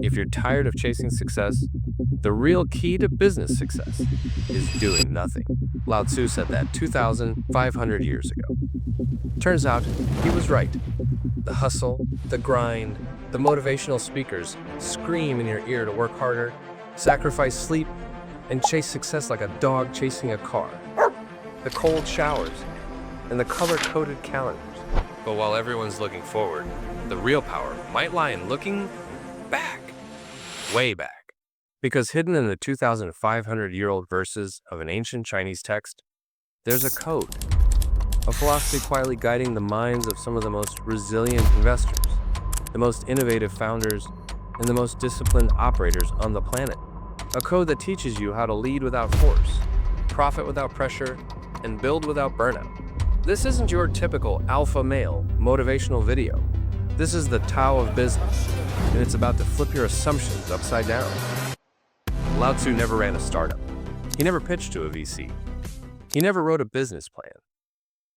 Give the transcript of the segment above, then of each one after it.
If you're tired of chasing success, the real key to business success is doing nothing. Lao Tzu said that 2,500 years ago. Turns out, he was right. The hustle, the grind, the motivational speakers scream in your ear to work harder, sacrifice sleep, and chase success like a dog chasing a car. The cold showers and the color-coded calendars. But while everyone's looking forward, the real power might lie in looking back, way back. Because hidden in the 2,500-year-old verses of an ancient Chinese text, there's a code, a philosophy quietly guiding the minds of some of the most resilient investors, the most innovative founders, and the most disciplined operators on the planet. A code that teaches you how to lead without force, profit without pressure, and build without burnout. This isn't your typical alpha male motivational video. This is the Tao of business, and it's about to flip your assumptions upside down. Lao Tzu never ran a startup. He never pitched to a VC. He never wrote a business plan.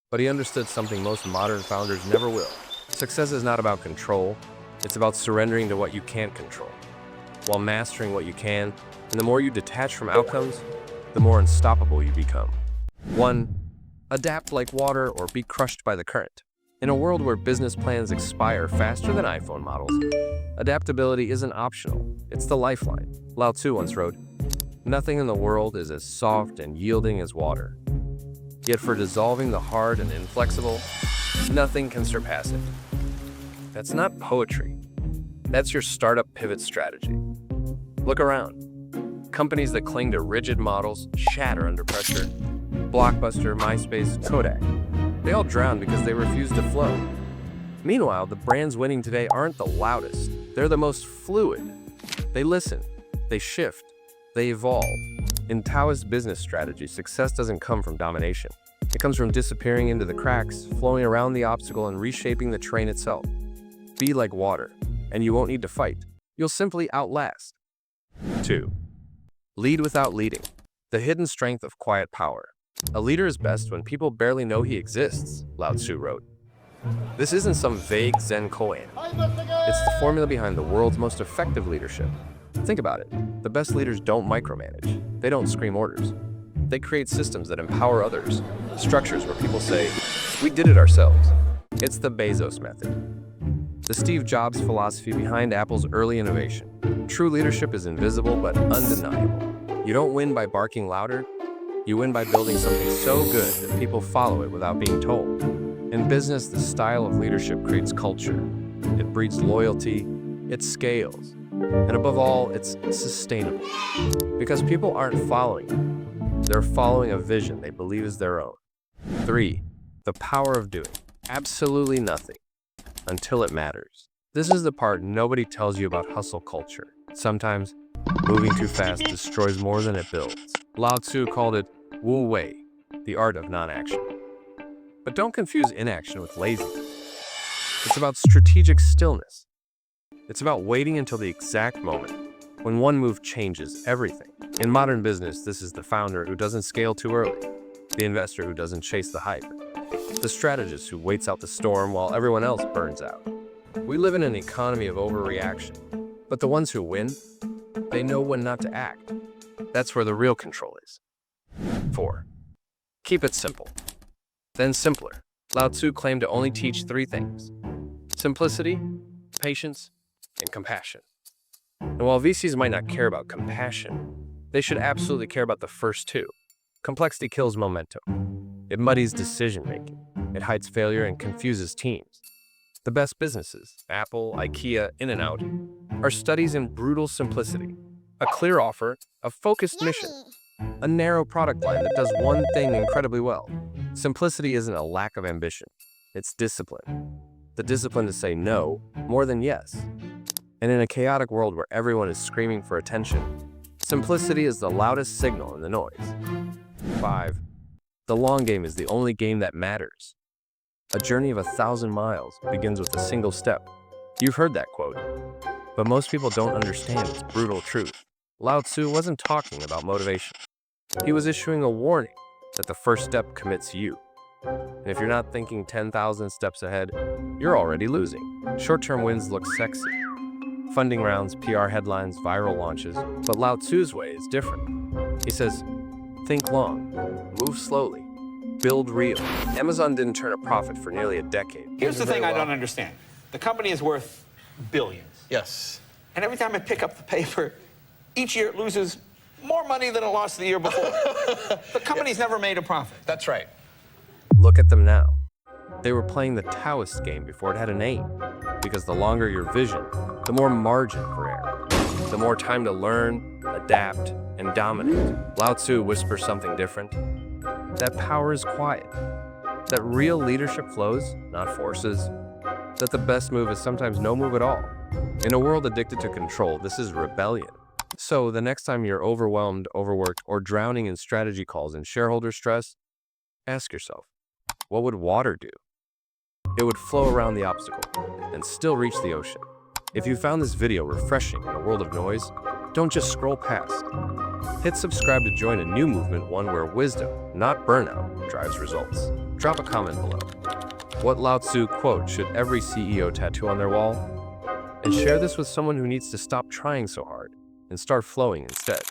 But he understood something most modern founders never will. Success is not about control. It's about surrendering to what you can't control, while mastering what you can, and the more you detach from outcomes, the more unstoppable you become. 1. Adapt like water or be crushed by the current. In a world where business plans expire faster than iPhone models, adaptability isn't optional, it's the lifeline. Lao Tzu once wrote, "Nothing in the world is as soft and yielding as water. Yet for dissolving the hard and inflexible, nothing can surpass it." That's not poetry. That's your startup pivot strategy. Look around. Companies that cling to rigid models shatter under pressure. Blockbuster, MySpace, Kodak. They all drown because they refuse to flow. Meanwhile, the brands winning today aren't the loudest. They're the most fluid. They listen, they shift, they evolve. In Taoist business strategy, success doesn't come from domination. It comes from disappearing into the cracks, flowing around the obstacle, and reshaping the terrain itself. Be like water, and you won't need to fight. You'll simply outlast. 2. Lead without leading. The hidden strength of quiet power. A leader is best when people barely know he exists, Lao Tzu wrote. This isn't some vague Zen koan. It's the formula behind the world's most effective leadership. Think about it. The best leaders don't micromanage. They don't scream orders. They create systems that empower others, structures where people say, "We did it ourselves." It's the Bezos method, the Steve Jobs philosophy behind Apple's early innovation. True leadership is invisible but undeniable. You don't win by barking louder. You win by building something so good that people follow it without being told. In business, the style of leadership creates culture. It breeds loyalty, it scales, and above all, it's sustainable. Because people aren't following you. They're following a vision they believe is their own. 3. The power of doing absolutely nothing until it matters. This is the part nobody tells you about hustle culture. Sometimes, moving too fast destroys more than it builds. Lao Tzu called it Wu Wei, the art of non-action. But don't confuse inaction with laziness. It's about strategic stillness. It's about waiting until the exact moment when one move changes everything. In modern business, this is the founder who doesn't scale too early, the investor who doesn't chase the hype, the strategist who waits out the storm while everyone else burns out. We live in an economy of overreaction, but the ones who win, they know when not to act. That's where the real control is. 4. Keep it simple, then simpler. Lao Tzu claimed to only teach 3 things: simplicity, patience, and compassion. And while VCs might not care about compassion, they should absolutely care about the first 2. Complexity kills momentum. It muddies decision-making. It hides failure and confuses teams. The best businesses, Apple, IKEA, In-N-Out, are studies in brutal simplicity. A clear offer, a focused mission, a narrow product line that does one thing incredibly well. Simplicity isn't a lack of ambition. It's discipline. The discipline to say no more than yes. And in a chaotic world where everyone is screaming for attention, simplicity is the loudest signal in the noise. 5. The long game is the only game that matters. A journey of 1,000 miles begins with a single step. You've heard that quote, but most people don't understand its brutal truth. Lao Tzu wasn't talking about motivation. He was issuing a warning that the first step commits you. And if you're not thinking 10,000 steps ahead, you're already losing. Short-term wins look sexy. Funding rounds, PR headlines, viral launches. But Lao Tzu's way is different. He says, think long, move slowly, build real. Amazon didn't turn a profit for nearly a decade. Here's the thing I don't understand. The company is worth billions. Yes. And every time I pick up the paper, each year it loses more money than it lost the year before. The company's never made a profit. That's right. Look at them now. They were playing the Taoist game before it had a name. Because the longer your vision, the more margin for error. The more time to learn, adapt, and dominate. Lao Tzu whispers something different. That power is quiet. That real leadership flows, not forces. That the best move is sometimes no move at all. In a world addicted to control, this is rebellion. So the next time you're overwhelmed, overworked, or drowning in strategy calls and shareholder stress, ask yourself, what would water do? It would flow around the obstacle and still reach the ocean. If you found this video refreshing in a world of noise, don't just scroll past. Hit subscribe to join a new movement, one where wisdom, not burnout, drives results. Drop a comment below. What Lao Tzu quote should every CEO tattoo on their wall? And share this with someone who needs to stop trying so hard and start flowing instead.